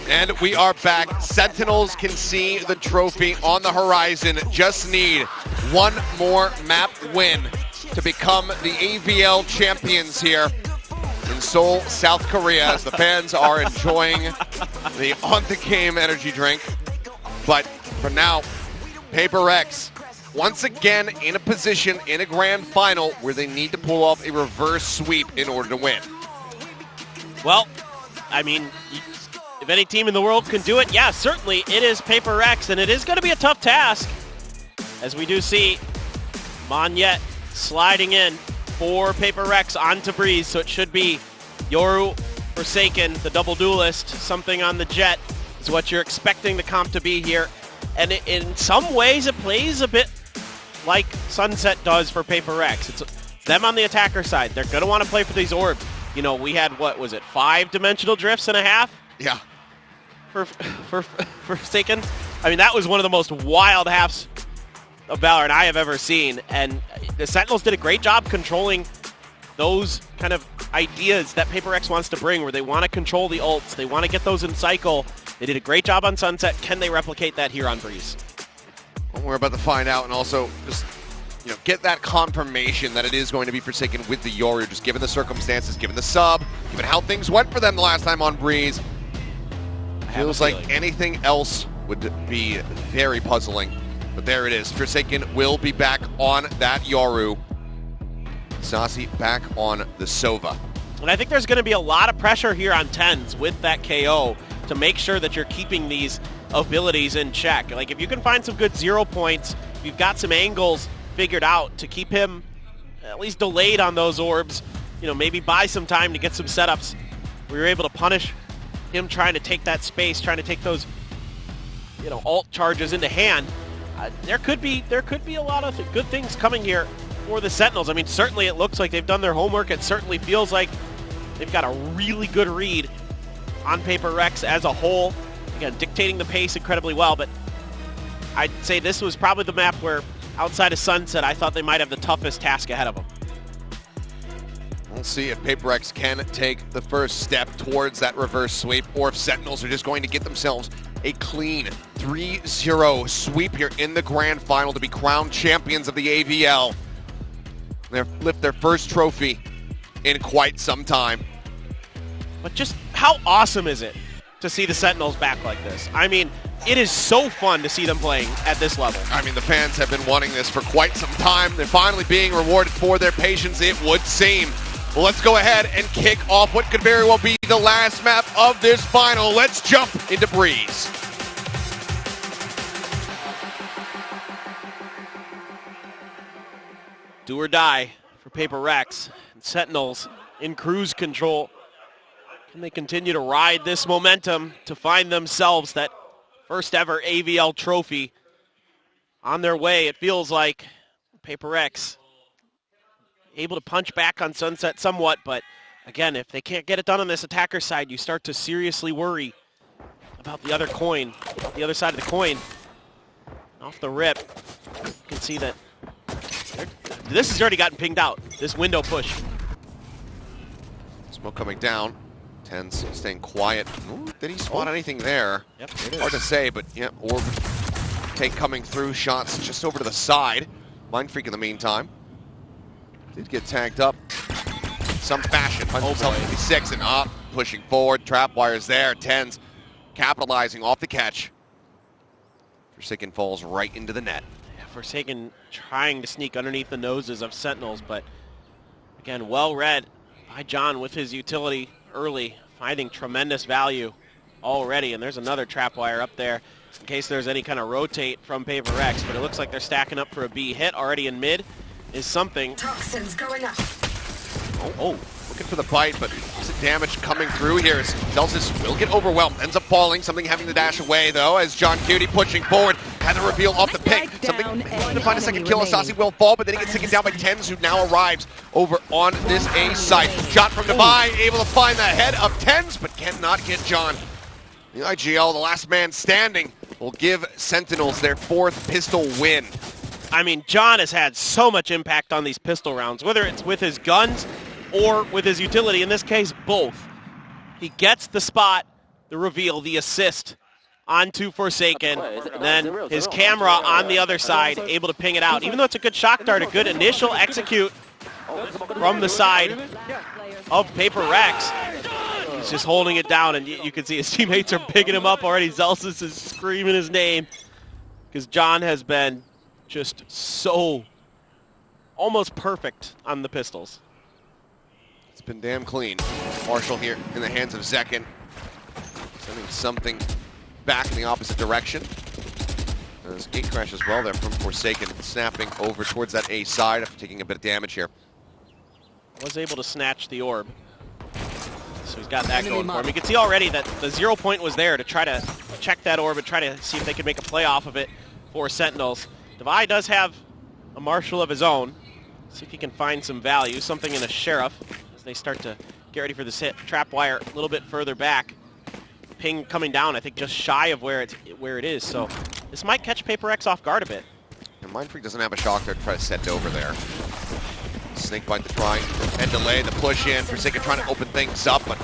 And we are back. Sentinels can see the trophy on the horizon. Just need one more map win to become the AVL champions here in Seoul, South Korea, as the fans are enjoying the on-the-game energy drink. But for now, PRX once again in a position in a grand final where they need to pull off a reverse sweep in order to win. Well, I mean, if any team in the world can do it, yeah, certainly it is PRX, and it is going to be a tough task, as we do see Monyet sliding in for PRX onto Breeze, so it should be Yoru, Forsaken, the double duelist, something on the Jet is what you're expecting the comp to be here. And in some ways, it plays a bit like Sunset does for PRX. It's them on the attacker side. They're going to want to play for these orbs. You know, we had, what was it, 5 dimensional drifts and a half? Yeah. For Forsaken. I mean, that was one of the most wild halves of Valorant I have ever seen. And the Sentinels did a great job controlling those kind of ideas that PRX wants to bring, where they want to control the ults. They want to get those in cycle. They did a great job on Sunset. Can they replicate that here on Breeze? Well, we're about to find out, and also just get that confirmation that it is going to be Forsaken with the Yoru, just given the circumstances, given the sub, given how things went for them the last time on Breeze. Feels like anything else would be very puzzling. But there it is. Forsaken will be back on that Yoru. Saucy back on the Sova. And I think there's going to be a lot of pressure here on TenZ with that KO to make sure that you're keeping these abilities in check. Like, if you can find some good 0 points, if you've got some angles figured out to keep him at least delayed on those orbs, maybe buy some time to get some setups where you're able to punish him trying to take that space, trying to take those, ult charges into hand. There could be a lot of good things coming here for the Sentinels. I mean, certainly it looks like they've done their homework. It certainly feels like they've got a really good read on PRX as a whole. Again, dictating the pace incredibly well, but I'd say this was probably the map where, outside of Sunset, I thought they might have the toughest task ahead of them. We'll see if PRX can take the first step towards that reverse sweep, or if Sentinels are just going to get themselves a clean 3-0 sweep here in the grand final to be crowned champions of the AVL. They lift their first trophy in quite some time. But just how awesome is it to see the Sentinels back like this? I mean, it is so fun to see them playing at this level. I mean, the fans have been wanting this for quite some time. They're finally being rewarded for their patience, it would seem. Well, let's go ahead and kick off what could very well be the last map of this final. Let's jump into Breeze. Do or die for PRX. And Sentinels in cruise control. Can they continue to ride this momentum to find themselves that first ever AVL trophy on their way? It feels like PRX able to punch back on Sunset somewhat, but again, if they can't get it done on this attacker side, you start to seriously worry about the other coin, the other side of the coin. Off the rip, you can see that this has already gotten pinged out, this window push. Smoke coming down. TenZ staying quiet. Ooh, did he spot anything there? Yep, hard to say, but yeah, orb take coming through. Shots just over to the side. Mindfreak in the meantime did get tagged up in some fashion. Finds himself 56 and up, pushing forward. Trap wires there. TenZ capitalizing off the catch. Forsaken falls right into the net. Yeah, Forsaken trying to sneak underneath the noses of Sentinels, but again, well read by John with his utility early, finding tremendous value already. And there's another trap wire up there in case there's any kind of rotate from PRX, but it looks like they're stacking up for a B hit already in mid is something. Toxins going up. Oh, looking for the bite, but there's a damage coming through here as Celsius will get overwhelmed. Ends up falling, something having to dash away though as John Cutie pushing forward. Had the reveal off the pick. Something trying to find a second kill. Asasi will fall, but then he gets taken down by TenZ, who now arrives over on this A site. Shot from Devi, able to find the head of TenZ, but cannot get John. The IGL, the last man standing, will give Sentinels their 4th pistol win. I mean, John has had so much impact on these pistol rounds, whether it's with his guns or with his utility, in this case, both. He gets the spot, the reveal, the assist onto Forsaken, and then his camera on the other side, able to ping it out. Even though it's a good shock dart, a good initial execute from the side of PRX. He's just holding it down, and you can see his teammates are picking him up already. Zelsis is screaming his name because John has been just so almost perfect on the pistols. It's been damn clean. Marshall here in the hands of Zekin, sending something back in the opposite direction. There's gate crash as well there from Forsaken, snapping over towards that A side after taking a bit of damage here. Was able to snatch the orb. So he's got that going for him. You can see already that the 0 point was there to try to check that orb and try to see if they could make a play off of it for Sentinels. Devi does have a Marshall of his own. See if he can find some value, something in a Sheriff as they start to get ready for this hit. Trap wire a little bit further back. Ping coming down, I think just shy of where it is. So this might catch PRX off guard a bit. And Mindfreak doesn't have a shock there to try to set it over there. Snakebite to try and delay the push in. Forsaken trying to open things up, but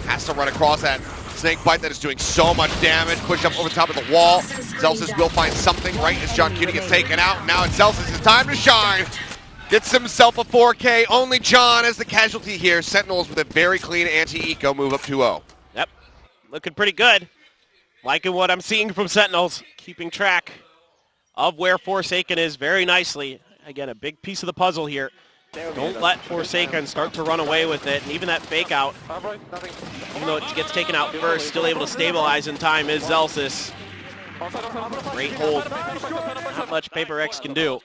has to run across that Snakebite that is doing so much damage. Push up over the top of the wall. Zelsis will find something right as John Cutie gets taken out. Now it's Zelsis' time to shine. Gets himself a 4K. Only John as the casualty here. Sentinels with a very clean anti-eco move up 2-0. Yep, looking pretty good. Liking what I'm seeing from Sentinels. Keeping track of where Forsaken is very nicely. Again, a big piece of the puzzle here. Don't let Forsaken start to run away with it. And even that fake out, even though it gets taken out first, still able to stabilize in time is Zelsis. Great hold. Not much PRX can do.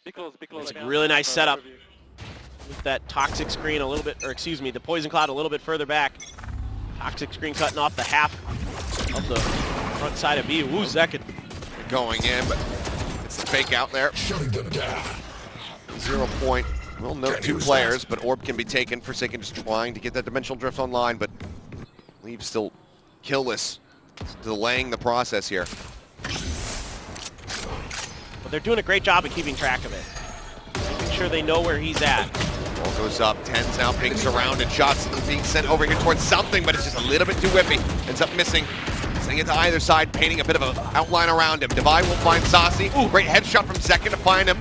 It's a really nice setup with that toxic screen a little bit, or excuse me, the poison cloud a little bit further back. Toxic screen cutting off the half of the front side of B. Ooh, Zekin. Going in, but it's the fake out there. 0 point. We'll note 2 players, but orb can be taken. Forsaken just trying to get that dimensional drift online, but Leave still killless. It's delaying the process here. But they're doing a great job of keeping track of it. Making sure they know where he's at. Ball goes up, 10's now being surrounded. Shots being sent over here towards something, but it's just a little bit too whippy. Ends up missing. Sending it to either side, painting a bit of an outline around him. Devi will find Saucy. Ooh, great headshot from Zekin to find him.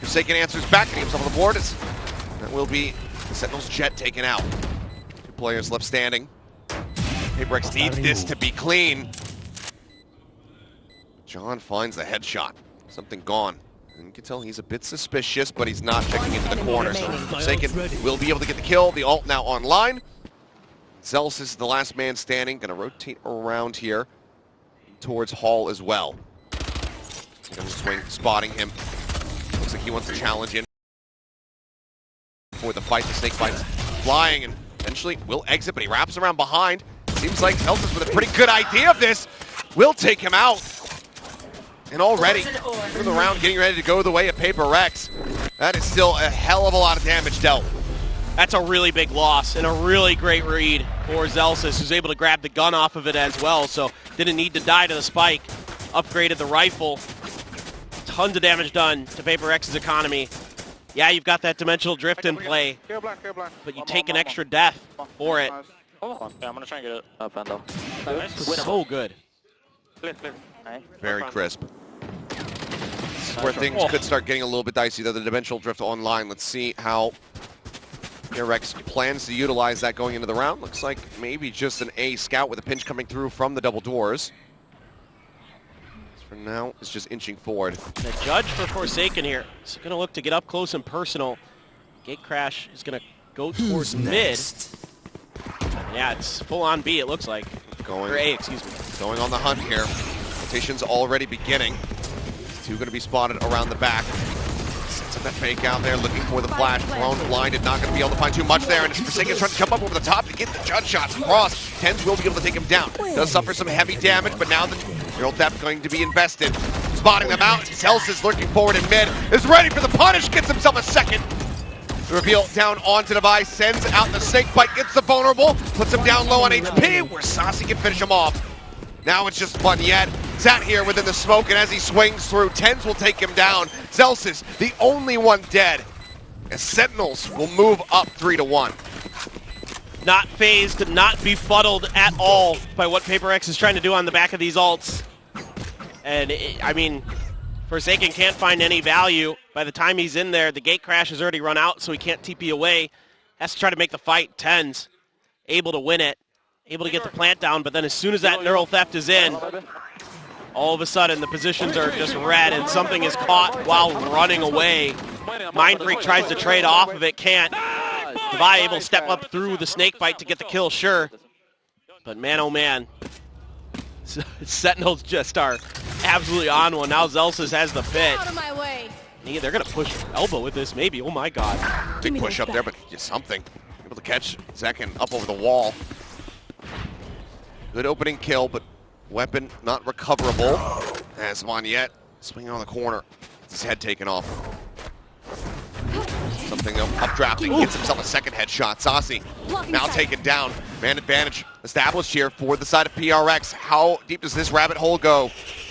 Forsaken answers back, getting himself on the board. That will be the Sentinel's jet taken out. 2 players left standing. PRX needs this to be clean. John finds the headshot. Something gone. And you can tell he's a bit suspicious, but he's not checking into the corner. So Forsaken will be able to get the kill. The ult now online. Zelsis is the last man standing. Gonna rotate around here towards Hall as well. Gonna swing, spotting him. Looks like he wants to challenge in for the fight. The Snakebite's flying and eventually will exit, but he wraps around behind. Seems like Zelsis with a pretty good idea of this will take him out. And already, through the round, getting ready to go the way of PRX. That is still a hell of a lot of damage dealt. That's a really big loss and a really great read for Zelsis, who's able to grab the gun off of it as well, so didn't need to die to the spike. Upgraded the rifle. Tons of damage done to PRX's economy. Yeah, you've got that dimensional drift in play, but you take an extra death for it. I'm gonna try and get it up and up. So good. Very crisp. This is where things could start getting a little bit dicey, though. The dimensional drift online. Let's see how PRX plans to utilize that going into the round. Looks like maybe just an A scout with a pinch coming through from the double doors. For now, it's just inching forward. The judge for Forsaken here is going to look to get up close and personal. Gate crash is going to go towards mid. Yeah, it's full on B, it looks like. Or A, excuse me. Going on the hunt here. Rotation's already beginning. 2 going to be spotted around the back. Sets up that fake out there, looking for the flash. Prone, blinded, not going to be able to find too much there. And it's Forsaken trying to jump up over the top to get the judge shots across. 10's will be able to take him down. Does suffer some heavy damage, but now the real depth going to be invested. Spotting them out. Zelsis lurking forward in mid. Is ready for the punish. Gets himself a second. The reveal down onto Devi, sends out the Snakebite, gets the vulnerable, puts him down low on HP, where Saucy can finish him off. Now it's just fun yet. Sat here within the smoke, and as he swings through, 10's will take him down. Zelsis, the only one dead. as Sentinels will move up 3-1. Not phased, not befuddled at all by what PRX is trying to do on the back of these ults. And, I mean, Forsaken can't find any value. By the time he's in there, the gate crash has already run out, so he can't TP away. Has to try to make the fight. Tens able to win it, able to get the plant down, but then as soon as that neural theft is in, all of a sudden the positions are just red and something is caught while running away. Mindfreak tries to trade off of it, can't. Devi able to step up through the snake bite to get the kill, sure. But man, oh man. Sentinels just are absolutely on one. Now Zelsis has the pit. Out of my way. Yeah, they're going to push elbow with this, maybe. Oh my god. Big push up there, but just something. Able to catch Zekin up over the wall. Good opening kill, but weapon not recoverable. As Monyet swinging on the corner. His head taken off. Something updrafting, gets himself a second headshot. Saucy now taken down. Man advantage established here for the side of PRX. How deep does this rabbit hole go?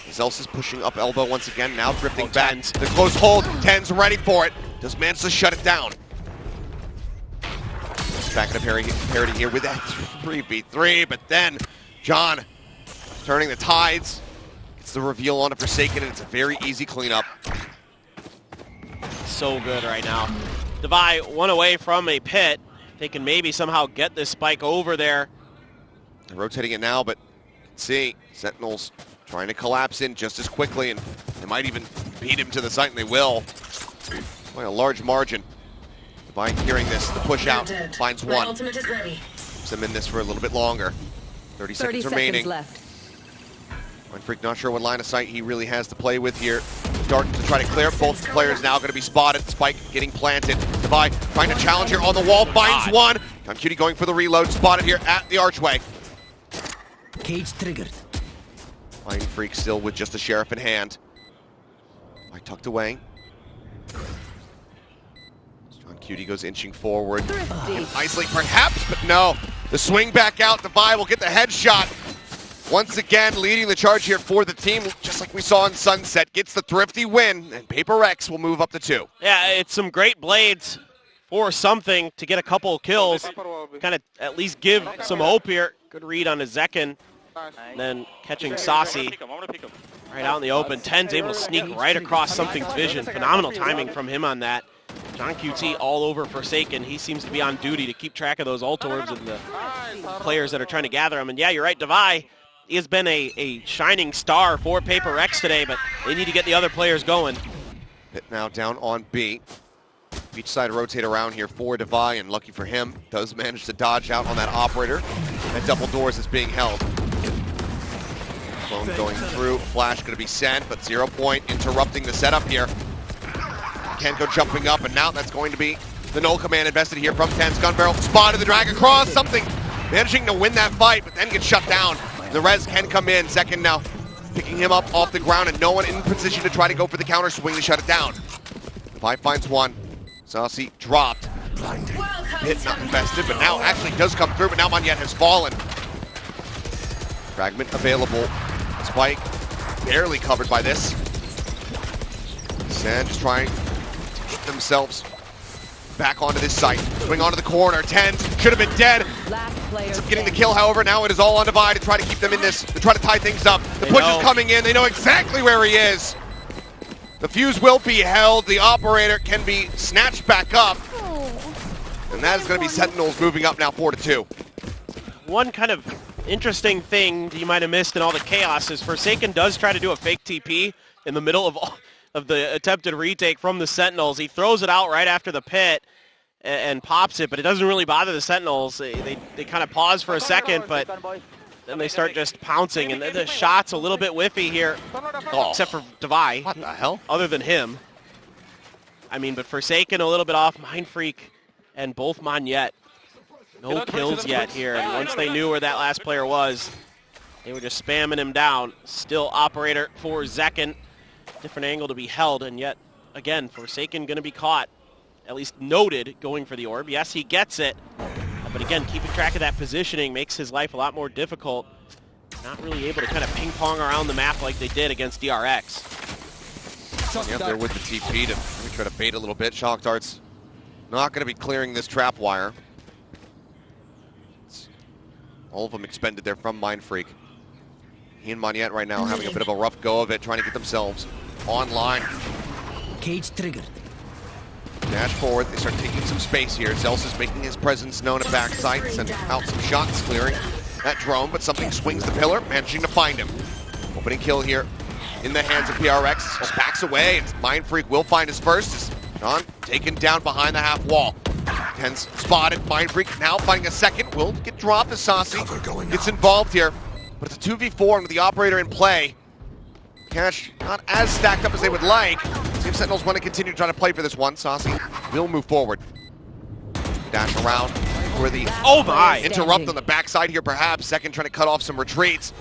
Zelsis is pushing up elbow once again, now drifting back. The close hold, Ten's ready for it. Does manage to shut it down. Back in a parity here with that 3v3, but then John turning the tides. Gets the reveal on a Forsaken, and it's a very easy cleanup. So good right now. Devi one away from a pit. They can maybe somehow get this spike over there. They're rotating it now, but see, Sentinels trying to collapse in just as quickly, and they might even beat him to the site, and they will. By a large margin. Devi hearing this, the push out, finds one. Keeps them in this for a little bit longer. 30 seconds remaining. Left. Mindfreak not sure what line of sight he really has to play with here. Dart to try to clear. Both players now going to be spotted. Spike getting planted. Devi trying to challenge here on the wall. Finds one. Cutie going for the reload. Spotted here at the archway. Cage triggered. Mindfreak still with just the sheriff in hand. Tucked away. Cutie goes inching forward. Isolate perhaps, but no. The swing back out. Devi will get the headshot. Once again, leading the charge here for the team, just like we saw in Sunset. Gets the thrifty win, and PRX will move up to 2. Yeah, it's some great blades for something to get a couple of kills. Kind of at least give some hope here. Good read on a Zekin. And then catching Saucy right out in the open. Ten's able to sneak right across something's vision. Phenomenal timing from him on that. John QT all over Forsaken. He seems to be on duty to keep track of those ult orbs and the players that are trying to gather them. And yeah, you're right, Devi. He has been a shining star for PRX today, but they need to get the other players going. Pit now down on B. Each side rotate around here for Devi, and lucky for him, does manage to dodge out on that operator. That double doors is being held. Clone going through. Flash going to be sent, but 0 point interrupting the setup here. Kenko jumping up, and now that's going to be the null command invested here from Ten's gun barrel. Spotted the drag across, something managing to win that fight, but then gets shut down. The res can come in. Second now picking him up off the ground, and no one in position to try to go for the counter swing to shut it down. Devi finds one. Saucy dropped. Hit not invested, but now actually does come through, but now Monyet has fallen. Fragment available. Spike barely covered by this. SEN just trying to get themselves back onto this site. Swing onto the corner. Tens should have been dead. Ends up getting the kill, however. Now it is all on Devi to try to keep them in this, to try to tie things up. The push is coming in. They know exactly where he is. The fuse will be held. The operator can be snatched back up. And that is going to be Sentinels moving up now 4-2. One kind of interesting thing you might have missed in all the chaos is Forsaken does try to do a fake TP in the middle of the attempted retake from the Sentinels. He throws it out right after the pit and pops it, but it doesn't really bother the Sentinels. They kind of pause for a second, but then they start just pouncing, and the shot's a little bit whiffy here, except for Devi. What the hell? Other than him. I mean, but Forsaken a little bit off, Mindfreak and both Monyet. No kills yet here, and once they knew where that last player was, they were just spamming him down. Still operator for Zekin. Different angle to be held, and yet, again, Forsaken going to be caught, at least noted, going for the orb. Yes, he gets it, but again, keeping track of that positioning makes his life a lot more difficult. Not really able to kind of ping-pong around the map like they did against DRX. Yeah, they're with the TP to try to bait a little bit. Shock darts not going to be clearing this trap wire. All of them expended there from Mindfreak. He and Monette right now having a bit of a rough go of it, trying to get themselves online. Cage triggered. Dash forward, they start taking some space here. Zels is making his presence known at backside, sending out some shots, clearing that drone, but something swings the pillar, managing to find him. Opening kill here in the hands of PRX. Just backs away, and Mindfreak will find his first. As John taken down behind the half wall. Tens spotted. Mindfreak now finding a second. Will get dropped as Saucy gets involved here. But it's a 2v4 and with the operator in play. Cash not as stacked up as they would like. See if Sentinels want to continue trying to play for this one. Saucy will move forward. Dash around for the interrupt on the backside here perhaps. Second trying to cut off some retreats.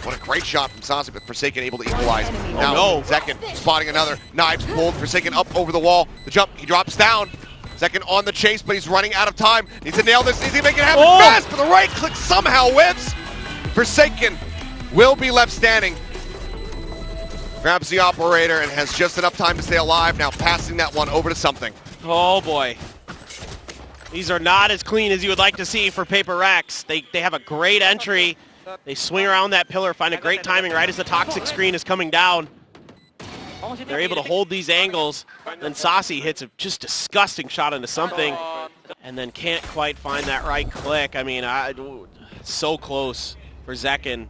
What a great shot from Saucy, but Forsaken able to equalize. Now Second spotting another. Knives pulled. Forsaken up over the wall. The jump, he drops down. Second on the chase, but he's running out of time. Needs to nail this. Needs to make it happen fast, but the right click somehow whips. Forsaken will be left standing. Grabs the operator and has just enough time to stay alive. Now passing that one over to something. Oh boy. These are not as clean as you would like to see for PRX. They have a great entry. They swing around that pillar, find a great timing right as the toxic screen is coming down. They're able to hold these angles. Then Saucy hits a just disgusting shot into something and then can't quite find that right click. I mean, so close for Zekin.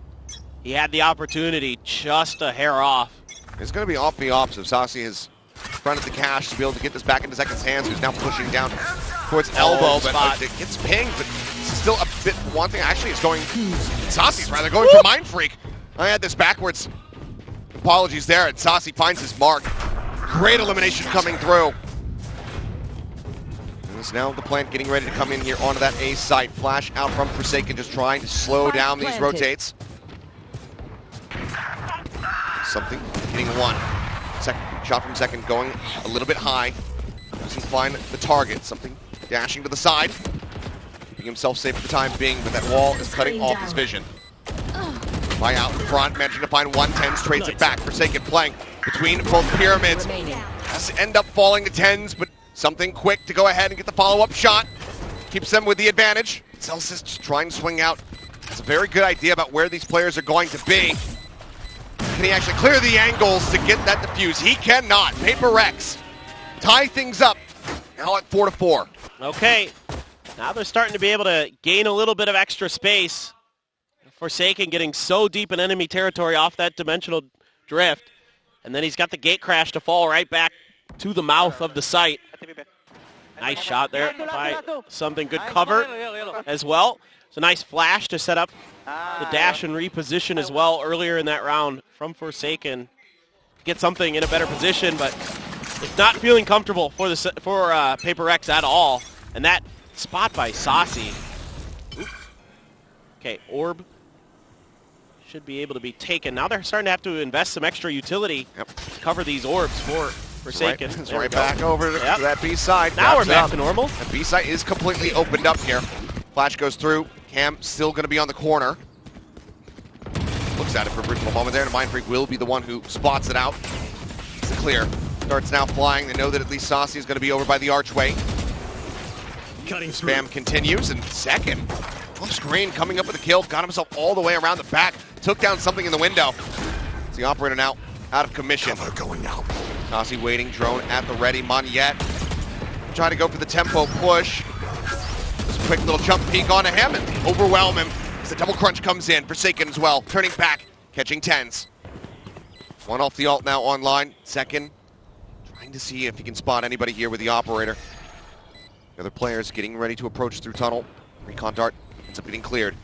He had the opportunity just a hair off. It's going to be off the opposite. Saucy has fronted the cash to be able to get this back into Zekin's hands, who's now pushing down towards elbow, but it gets pinged, but still a bit wanting. Actually, it's going, Saucy's rather going for Mindfreak. I had this backwards. Apologies there, and Saucy finds his mark. Great elimination coming through. And it's now the plant getting ready to come in here onto that A site. Flash out from Forsaken, just trying to slow down these rotates. Something hitting one. Second shot from Second going a little bit high. Doesn't find the target. Something dashing to the side. Keeping himself safe for the time being, but that wall is cutting off his vision. By out in front, managing to find 110s, trades it back. Forsaken playing between both pyramids. Has to end up falling to 10s, but something quick to go ahead and get the follow-up shot. Keeps them with the advantage. Celsius just trying to swing out. Has a very good idea about where these players are going to be. Can he actually clear the angles to get that defuse? He cannot. PRX tie things up. Now at 4-4. Okay, now they're starting to be able to gain a little bit of extra space. Forsaken getting so deep in enemy territory off that dimensional drift. And then he's got the gate crash to fall right back to the mouth of the site. Nice shot there by something. Good cover as well. It's a nice flash to set up the dash and reposition as well earlier in that round from Forsaken. Get something in a better position, but it's not feeling comfortable for PRX at all. And that spot by Saucy. Okay, orb should be able to be taken. Now they're starting to have to invest some extra utility to cover these orbs for Forsaken. It's right back over to that B side. Now we're back to normal. The B side is completely opened up here. Flash goes through. Cam still going to be on the corner. Looks at it for a brief moment there, and Mindfreak will be the one who spots it out. It's clear. Darts now flying. They know that at least Saucy is going to be over by the archway. Spam continues, and Second off screen coming up with a kill. Got himself all the way around the back. Took down something in the window. It's the operator now out of commission. Going out. Saucy waiting, drone at the ready. Monette trying to go for the tempo push. Just a quick little jump peek onto him and overwhelm him as the double crunch comes in. Forsaken as well, turning back, catching 10s. One off the ult now online. Second trying to see if he can spot anybody here with the operator. The other players getting ready to approach through tunnel. Recon dart ends up getting cleared.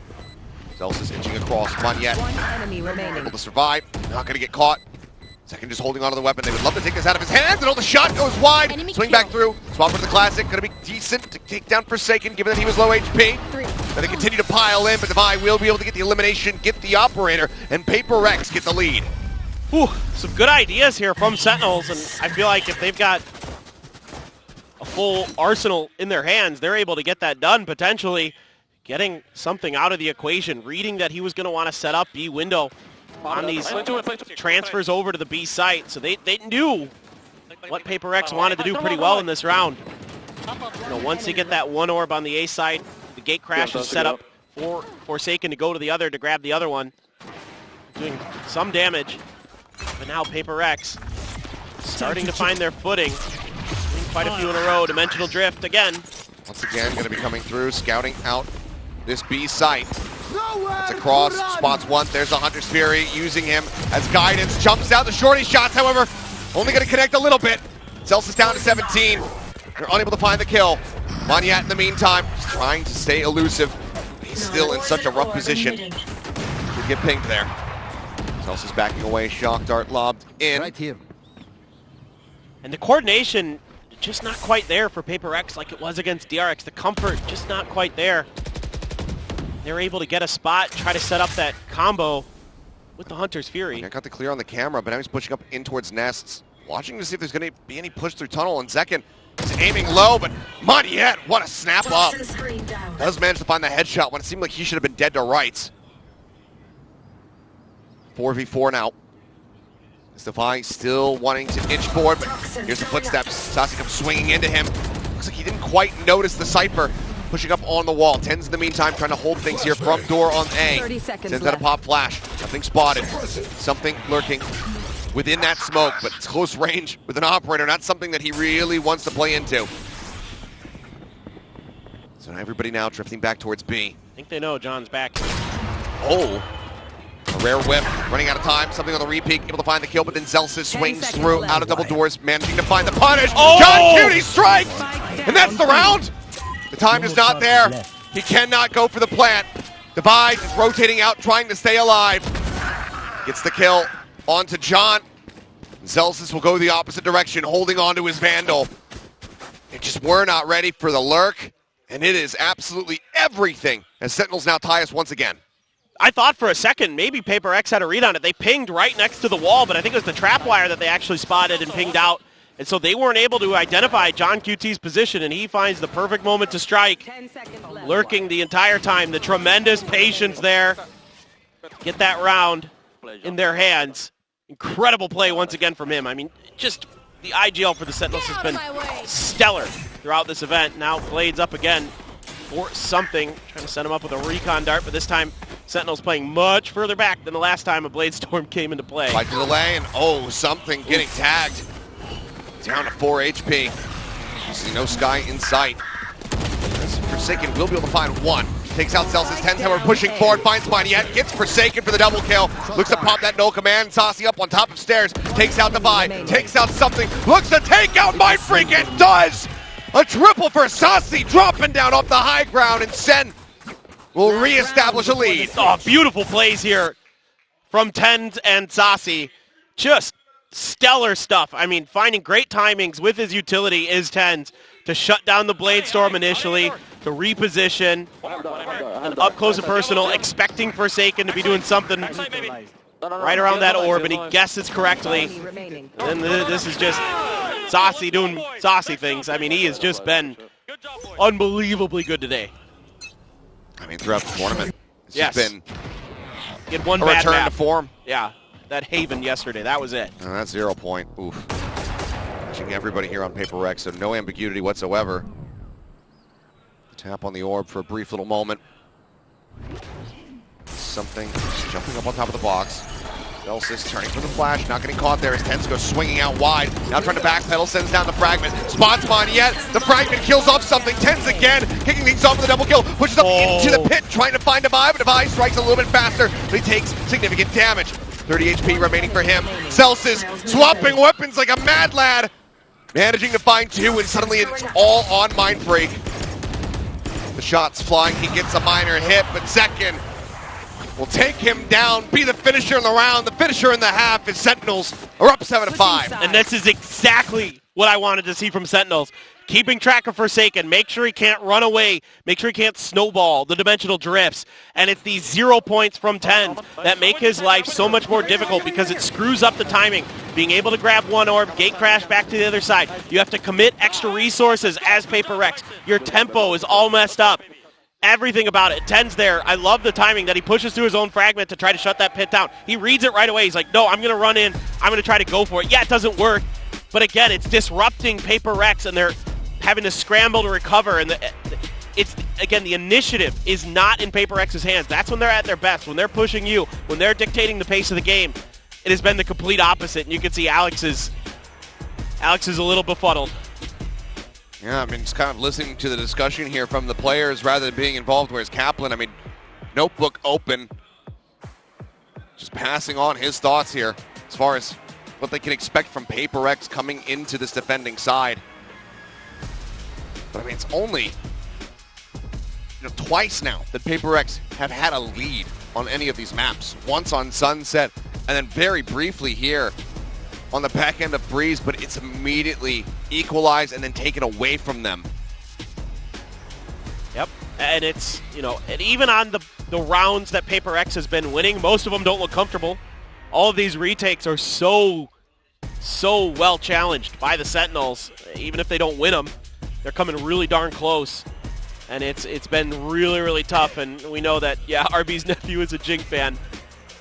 Zels is inching across. Monette able to survive. Not going to get caught. Second just holding onto the weapon. They would love to take this out of his hands, and the shot goes wide. Swing back through. Swap for the classic. Going to be decent to take down Forsaken, given that he was low HP. And they continue to pile in, but Devi will be able to get the elimination, get the operator, and PRX get the lead. Whew, some good ideas here from Sentinels, and I feel like if they've got a full arsenal in their hands, they're able to get that done, potentially getting something out of the equation, reading that he was going to want to set up B window on these transfers over to the B site. So they knew what PRX wanted to do pretty well in this round. know, once they get that one orb on the A side, the gate crash is set up for Forsaken to go to the other to grab the other one. Doing some damage. But now PRX starting to find their footing. Doing quite a few in a row. Dimensional Drift again. Once again, going to be coming through, scouting out this B site. It's across, spots one. There's the Hunter's Fury, using him as guidance. Jumps out the shorty shots, however, only going to connect a little bit. Celsius down to 17. They're unable to find the kill. Monyet in the meantime, just trying to stay elusive. He's still in such a rough position. Could get pinged there. Celsius backing away, shock dart lobbed in. Right here. And the coordination just not quite there for PRX like it was against DRX. The comfort just not quite there. They're able to get a spot, try to set up that combo with the Hunter's Fury. I got the clear on the camera, but now he's pushing up in towards nests. Watching to see if there's going to be any push through tunnel, and Zekin is aiming low, but Monyet, what a snap up. Does manage to find the headshot when it seemed like he should have been dead to rights. 4v4 now. Defi still wanting to inch forward, but here's the footsteps. Sasi comes swinging into him. Looks like he didn't quite notice the Cypher pushing up on the wall. Tens in the meantime trying to hold things here from door on A. 30 seconds Sends out a pop flash. Nothing spotted. Something lurking within that smoke, but it's close range with an operator. Not something that he really wants to play into. So now everybody now drifting back towards B. I think they know John's back. Oh. A rare whip, running out of time, something on the repeat, able to find the kill, but then Celsius swings through, out of double doors, managing to find the punish. Oh! John Cutie strikes! And that's the round! The time is not there. He cannot go for the plant. Divide is rotating out, trying to stay alive. Gets the kill onto John. Celsius will go the opposite direction, holding on to his Vandal. They just were not ready for the lurk, and it is absolutely everything as Sentinels now tie us once again. I thought for a second maybe PRX had a read on it. They pinged right next to the wall, but I think it was the trap wire that they actually spotted and pinged out. And so they weren't able to identify John QT's position, and he finds the perfect moment to strike. 10 seconds left. Lurking the entire time. The tremendous patience there. Get that round in their hands. Incredible play once again from him. I mean, just the IGL for the Sentinels has been stellar throughout this event. Now Blades up again for something. Trying to set him up with a recon dart, but this time Sentinels playing much further back than the last time a Blade Storm came into play. Fight to the lane. Oh, something getting tagged. Down to 4 HP. You see no Sky in sight. Forsaken will be able to find one. Takes out Celsius. 10 tower pushing forward. Finds Monyet. Gets Forsaken for the double kill. Looks to pop that no command. Saucy up on top of stairs. Takes out Divide. Takes out something. Looks to take out Mindfreak. It does! A triple for Saucy. Dropping down off the high ground. And Sen will reestablish a lead. Oh, beautiful plays here from Tens and Saucy. Just stellar stuff. I mean, finding great timings with his utility is Tens to shut down the Blade Storm initially, to reposition, up close and personal, expecting Forsaken to be doing something right around that orb, and he guesses correctly. And this is just Saucy doing saucy things. I mean, he has just been unbelievably good today. I mean, throughout the tournament, it's Yes. just been He had one a bad return map. to form. Yeah, that Haven yesterday, that was it. And that's 0 point. Oof. Catching everybody here on PRX, so no ambiguity whatsoever. Tap on the orb for a brief little moment. Something just jumping up on top of the box. Celsius turning for the flash, not getting caught there as Tens goes swinging out wide. Now trying to backpedal, sends down the fragment. Spots Monyet, the fragment kills off something. Tens again, kicking things off with a double kill. Pushes up into the pit, trying to find Divide, but Divide strikes a little bit faster, but he takes significant damage. 30 HP remaining for him. Celsius swapping weapons like a mad lad. Managing to find two, and suddenly it's all on Mindfreak. The shots flying, he gets a minor hit, but Zekin will take him down, be the finisher in the round. The finisher in the half is Sentinels are up 7-5. And this is exactly what I wanted to see from Sentinels. Keeping track of Forsaken, make sure he can't run away, make sure he can't snowball the dimensional drifts. And it's these 0 points from 10 that make his life so much more difficult because it screws up the timing. Being able to grab one orb, gate crash back to the other side. You have to commit extra resources as PRX. Your tempo is all messed up. Everything about it. Ten's there. I love the timing that he pushes through his own fragment to try to shut that pit down. He reads it right away. He's like, no, I'm going to run in. I'm going to try to go for it. Yeah, it doesn't work. But again, it's disrupting PRX, and they're having to scramble to recover, and it's, again, the initiative is not in PRX's hands. That's when they're at their best, when they're pushing you, when they're dictating the pace of the game. It has been the complete opposite, and you can see Alex is a little befuddled. Yeah, I mean, just kind of listening to the discussion here from the players rather than being involved, whereas Kaplan, I mean, notebook open, just passing on his thoughts here as far as what they can expect from PRX coming into this defending side. But I mean, it's only twice now that PRX have had a lead on any of these maps. Once on Sunset, and then very briefly here on the back end of Breeze, but it's immediately equalized and then taken away from them. Yep, and it's, and even on the rounds that PRX has been winning, most of them don't look comfortable. All of these retakes are so well challenged by the Sentinels. Even if they don't win them, they're coming really darn close. And it's been really tough, and we know that, yeah, RB's nephew is a Jing fan.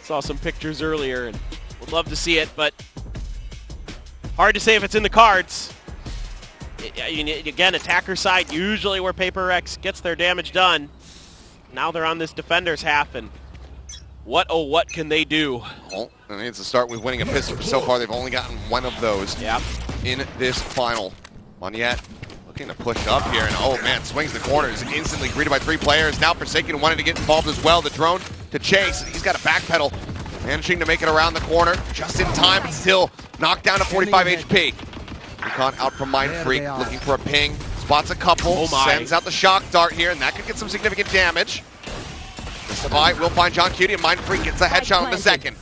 Saw some pictures earlier, and would love to see it, but hard to say if it's in the cards. Again, attacker side, usually where PRX gets their damage done. Now they're on this defender's half, and what can they do? Well, it needs to start with winning a pistol. So far, they've only gotten one of those in this final. Monyet looking to push up here, and oh man, swings the corner, is instantly greeted by 3 players. Now Forsaken wanted to get involved as well. The drone to chase, he's got a backpedal, managing to make it around the corner just in time, but still knocked down to 45 HP. Recon out from Mindfreak, looking for a ping, spots a couple, sends out the shock dart here, and that could get some significant damage. The fight will find John Cutie, and Mindfreak gets a headshot on the second.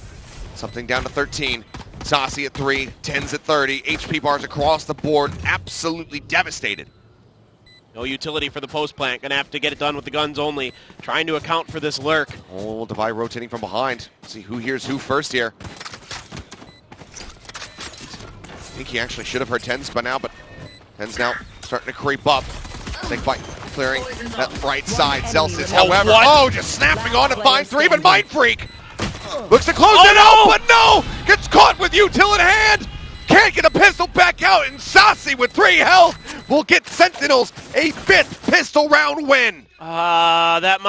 Something down to 13. Saucy at 3, 10s at 30, HP bars across the board, absolutely devastated. No utility for the post plant, gonna have to get it done with the guns only, trying to account for this lurk. Oh, Devi rotating from behind. See who hears who first here. I think he actually should have heard 10s by now, but 10s now starting to creep up. Snake Bite clearing that right side. Celsius, however, just snapping on to find 3, but Mindfreak looks to close it out, but no! Gets caught with util in hand! Can't get a pistol back out, and Saucy with 3 health will get Sentinels a 5th pistol round win! That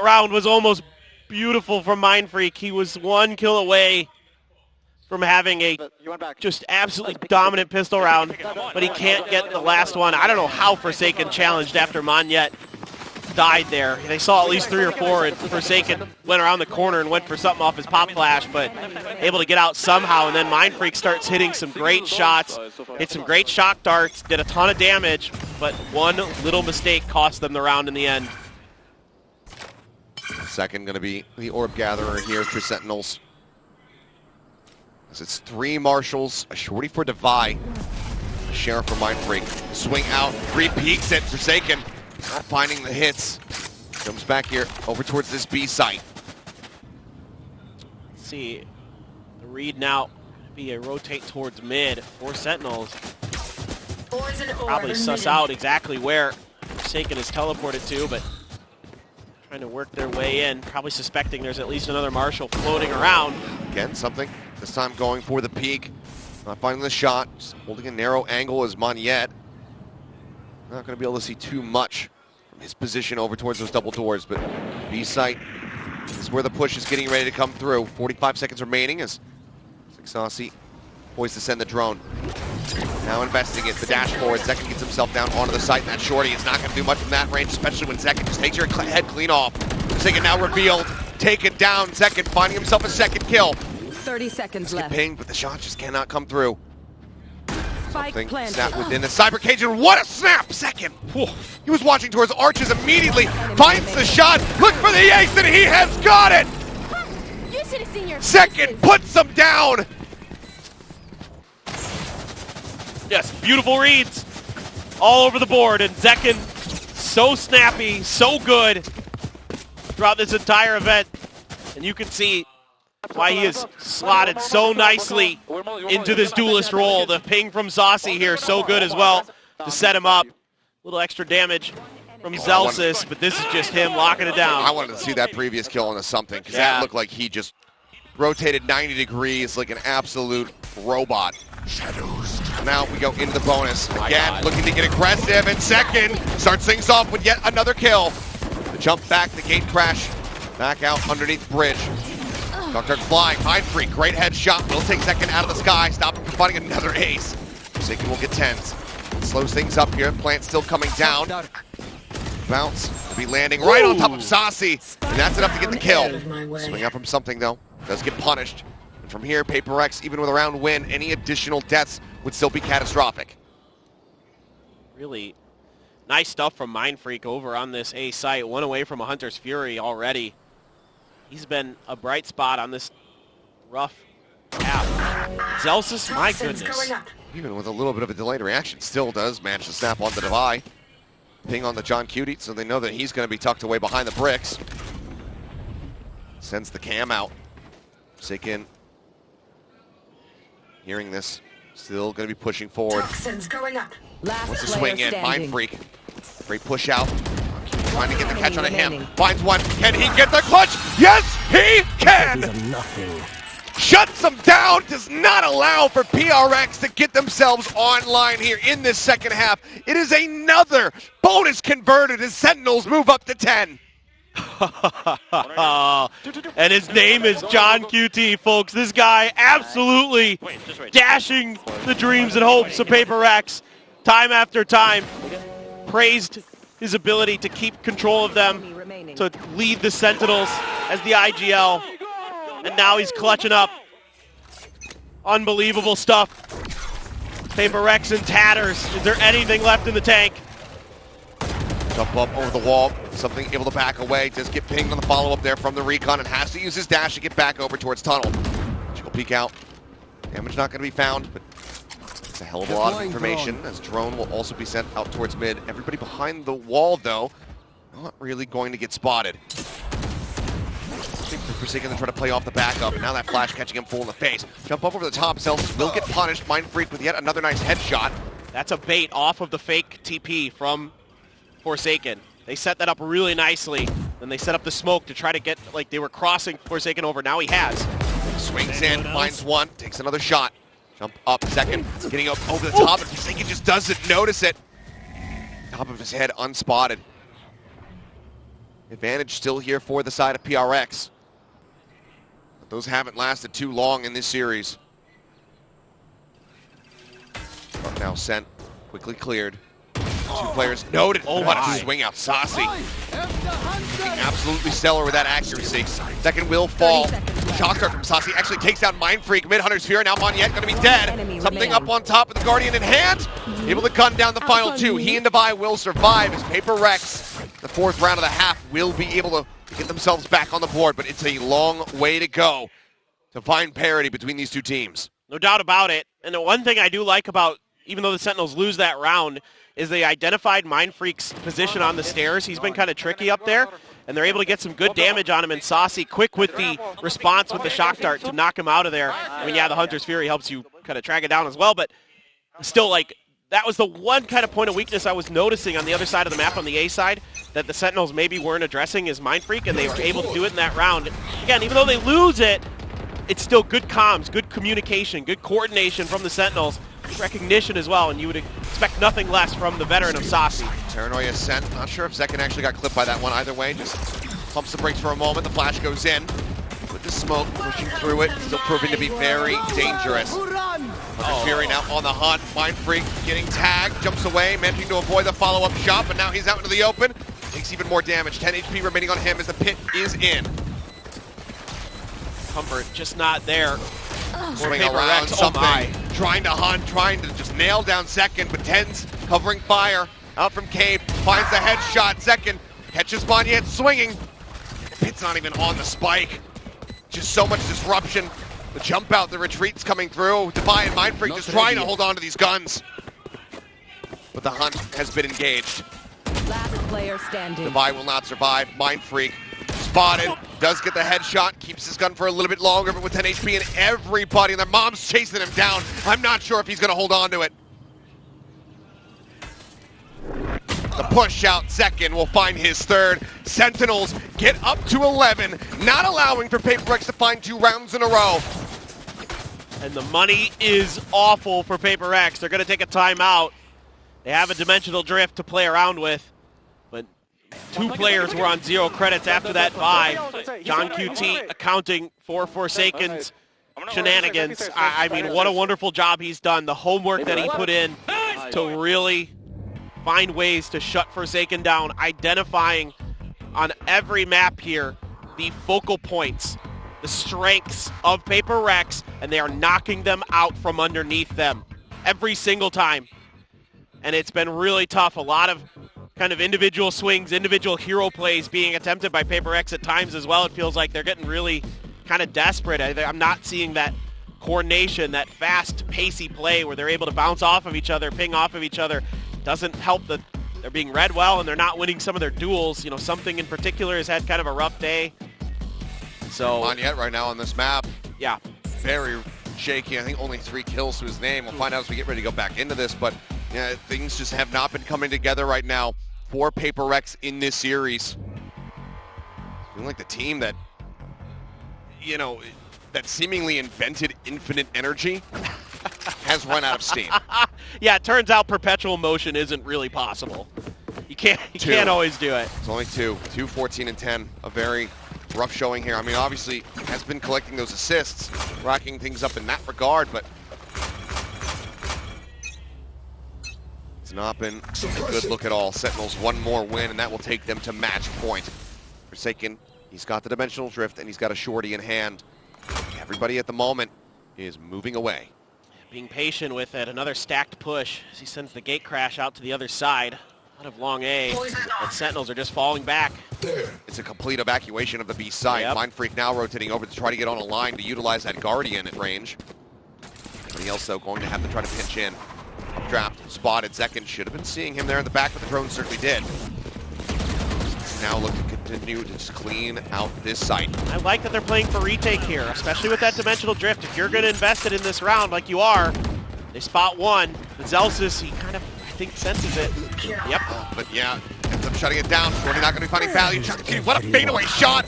round was almost beautiful from Mindfreak. He was 1 kill away from having a just absolutely dominant pistol round, but he can't get the last one. I don't know how Forsaken challenged after Monyet died there. They saw at least 3 or 4, and Forsaken went around the corner and went for something off his pop flash, but able to get out somehow, and then Mindfreak starts hitting some great shots, hit some great shock darts, did a ton of damage, but one little mistake cost them the round in the end. Second going to be the Orb Gatherer here for Sentinels. As it's 3 Marshals, a shorty for Devi, a Sheriff for Mindfreak. Swing out, 3 peeks at Forsaken. Not finding the hits. Comes back here over towards this B site. Let's see. The read now be a rotate towards mid for Sentinels. Probably suss out exactly where Forsaken is teleported to, but trying to work their way in. Probably suspecting there's at least another Marshal floating around. Again, something. This time going for the peak. Not finding the shot. Just holding a narrow angle as Monyet. Not going to be able to see too much from his position over towards those double doors, but B site is where the push is getting ready to come through. 45 seconds remaining as Saucy poised to send the drone. Now investing it, the dash forward. Zekin gets himself down onto the site, and that shorty is not going to do much from that range, especially when Zekin just takes your head clean off. Zekin now revealed, taken down. Zekin finding himself a second kill. 30 seconds left. Ping, but the shot just cannot come through. Spike planted. Snap within the cyber cage, and what a snap! Second. He was watching towards arches immediately, finds the shot, look for the ace, and he has got it! You should have seen your Second puts him down! Yes, beautiful reads all over the board, and Zekin so snappy, so good throughout this entire event, and you can see why he is slotted so nicely into this duelist role. The ping from Saucy here, so good as well to set him up. A little extra damage from Celsius, but this is just him locking it down. I wanted to see that previous kill on something, because that looked like he just rotated 90 degrees like an absolute robot. Shadows Now we go into the bonus. Again, looking to get aggressive, and second starts things off with yet another kill. The jump back, the gate crash, back out underneath bridge. Dr. flying, Mindfreak, great headshot. Will take second out of the sky, stop him from finding another ace. Forsaken will get tens. Slows things up here, plant still coming down. Bounce, will be landing right on top of Saucy, and that's enough to get the kill. Swing out from something though, does get punished. And from here, PRX, even with a round win, any additional deaths would still be catastrophic. Really nice stuff from Mindfreak over on this A site. One away from a Hunter's Fury already. He's been a bright spot on this rough half. Zelsis, my goodness. Even with a little bit of a delayed reaction, still does manage to snap onto the Devi. Ping on the John Cutie, so they know that he's going to be tucked away behind the bricks. Sends the cam out. Forsaken, hearing this, still going to be pushing forward. Toxins going up. Wants to swing in, Mindfreak. Great push out. Trying to get the catch on him. Finds one. Can he get the clutch? Yes, he can! Shuts them down. Does not allow for PRX to get themselves online here in this second half. It is another bonus converted as Sentinels move up to 10. And his name is John QT, folks. This guy absolutely dashing the dreams and hopes of PRX time after time. Praised his ability to keep control of them, to lead the Sentinels as the IGL. And now he's clutching up. Unbelievable stuff. PRX in tatters. Is there anything left in the tank? Jump up over the wall, something able to back away. Does get pinged on the follow-up there from the recon and has to use his dash to get back over towards tunnel. She'll peek out. Damage not going to be found, but it's a hell of a lot of information as drone will also be sent out towards mid. Everybody behind the wall, though, not really going to get spotted. Forsaken to try to play off the backup, and now that flash catching him full in the face. Jump up over the top, Zelsis will get punished. Mindfreak with yet another nice headshot. That's a bait off of the fake TP from Forsaken. They set that up really nicely. Then they set up the smoke to try to get, like they were crossing Forsaken over. Now he has. Swings in, finds one, takes another shot. Jump up, second, getting up over the top, and Forsaken just doesn't notice it. Top of his head, unspotted. Advantage still here for the side of PRX. But those haven't lasted too long in this series. But now sent, quickly cleared. Two players noted. Oh, what a swing out. Saucy. Absolutely stellar with that accuracy. Second will fall. Shock dart from Saucy actually takes down Mindfreak. Mid-Hunter's Fear. Now Monyet going to be dead. Something up on top of the Guardian in hand. Able to gun down the final two. He and Devi will survive as PRX, the fourth round of the half, will be able to get themselves back on the board. But it's a long way to go to find parity between these two teams. No doubt about it. And the one thing I do like about, even though the Sentinels lose that round, is they identified Mindfreak's position on the stairs. He's been kind of tricky up there, and they're able to get some good damage on him. And Saucy, quick with the response with the shock dart to knock him out of there. I mean, yeah, the Hunter's Fury helps you kind of track it down as well, but still, like, that was the one kind of point of weakness I was noticing on the other side of the map on the A side that the Sentinels maybe weren't addressing is Mindfreak, and they were able to do it in that round. Again, even though they lose it, it's still good comms, good communication, good coordination from the Sentinels. Recognition as well, and you would expect nothing less from the veteran of Saucy. Paranoia sent. Not sure if Zekken actually got clipped by that one either way. Just pumps the brakes for a moment. The flash goes in. With the smoke pushing through it, still proving to be very dangerous. Hunter's Fury now on the hunt. Mindfreak getting tagged, jumps away, managing to avoid the follow-up shot, but now he's out into the open. Takes even more damage. 10 HP remaining on him as the pit is in. Comfort just not there. Swing around something, trying to hunt, trying to just nail down Zekken, but Ten's covering fire. Out from Cave, finds the headshot. Zekken catches Monyet swinging. Pit's not even on the spike. Just so much disruption. The jump out, the retreat's coming through. Devi and Mindfreak just trying to hold on to these guns. But the hunt has been engaged. Last player standing. Devi will not survive. Mindfreak spotted, does get the headshot, keeps his gun for a little bit longer, but with 10 HP and everybody and their mom's chasing him down, I'm not sure if he's going to hold on to it. The push out second will find his third. Sentinels get up to 11, not allowing for PRX to find 2 rounds in a row. And the money is awful for PRX. They're going to take a timeout. They have a dimensional drift to play around with. But 2 players were on 0 credits after that buy. John QT accounting for Forsaken's shenanigans. I mean, what a wonderful job he's done. The homework that he put in to really find ways to shut Forsaken down, identifying on every map here the focal points, the strengths of PRX, and they are knocking them out from underneath them every single time. And it's been really tough. A lot of kind of individual swings, individual hero plays being attempted by PRX at times as well. It feels like they're getting really kind of desperate. I'm not seeing that coordination, that fast, pacey play where they're able to bounce off of each other, ping off of each other. Doesn't help that they're being read well and they're not winning some of their duels. You know, something in particular has had kind of a rough day. So Monyet right now on this map. Yeah. Very shaky. I think only 3 kills to his name. We'll find out as we get ready to go back into this, but yeah, things just have not been coming together right now for PRX in this series. Feeling like the team that, you know, that seemingly invented infinite energy has run out of steam. Yeah, it turns out perpetual motion isn't really possible. You can't always do it. It's only 2, 14 and 10. A very rough showing here. I mean, obviously has been collecting those assists, racking things up in that regard, but it's not been a good look at all. Sentinels 1 more win, and that will take them to match point. Forsaken, he's got the dimensional drift, and he's got a shorty in hand. Everybody at the moment is moving away. Being patient with it. Another stacked push as he sends the gate crash out to the other side. Out of long A, and Sentinels are just falling back. It's a complete evacuation of the B side. Yep. Mindfreak now rotating over to try to get on a line to utilize that Guardian at range. Everybody else, though, going to have to try to pinch in. Trapped, spotted, Zekin should have been seeing him there in the back, but the drone certainly did. Now look to continue to just clean out this site. I like that they're playing for retake here, especially with that dimensional drift. If you're going to invest it in this round like you are, they spot one. The Zelsis, he kind of, I think, senses it. Yep. But yeah, ends up shutting it down. Shorty not going to be finding value. What a fadeaway shot.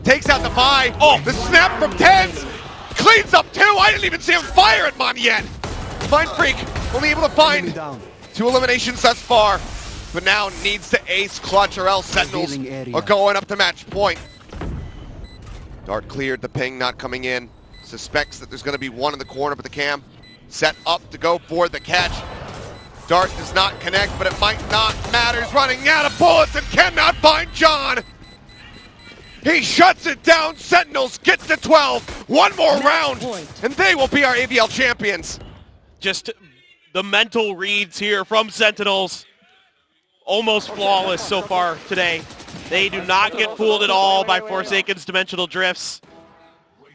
Takes out the buy. Oh, the snap from Tens. Cleans up 2. I didn't even see him fire at Monyet. Mindfreak only able to find 2 eliminations thus far, but now needs to ace clutch or else Sentinels are going up to match point. Dart cleared, the ping not coming in. Suspects that there's going to be one in the corner, but the cam set up to go for the catch. Dart does not connect, but it might not matter. He's running out of bullets and cannot find John. He shuts it down. Sentinels get to 12. One more round, and they will be our AVL champions. Just the mental reads here from Sentinels. Almost flawless so far today. They do not get fooled at all by Forsaken's dimensional drifts.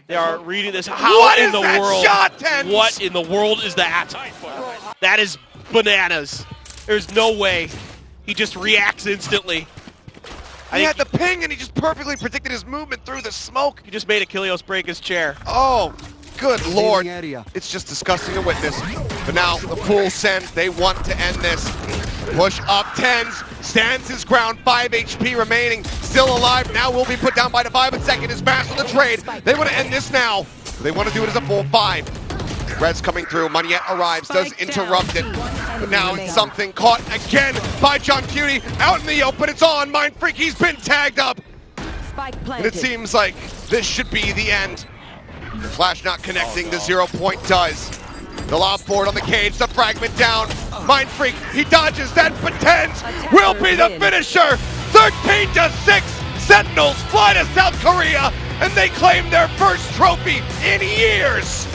They are reading this. What in the world? Shot, Tens? What in the world is that? That is bananas. There's no way. He just reacts instantly. He had the ping and he just perfectly predicted his movement through the smoke. He just made Achilleos break his chair. Oh, good lord. It's just disgusting to witness. But now the full send. They want to end this. Push up, Tens stands his ground, 5 HP remaining, still alive, now will be put down by Divide, but Second is fast on the trade. They want to end this now. They want to do it as a full 5. Red's coming through, Monyet arrives, does interrupt it, but now it's something caught again by John Cutie, out in the open, it's on, Mindfreak, he's been tagged up. And it seems like this should be the end. The flash not connecting, the 0 point does. The lob forward on the cage, the fragment down. Mindfreak, he dodges that, but Tens will be the finisher. 13-6, Sentinels fly to South Korea, and they claim their first trophy in years.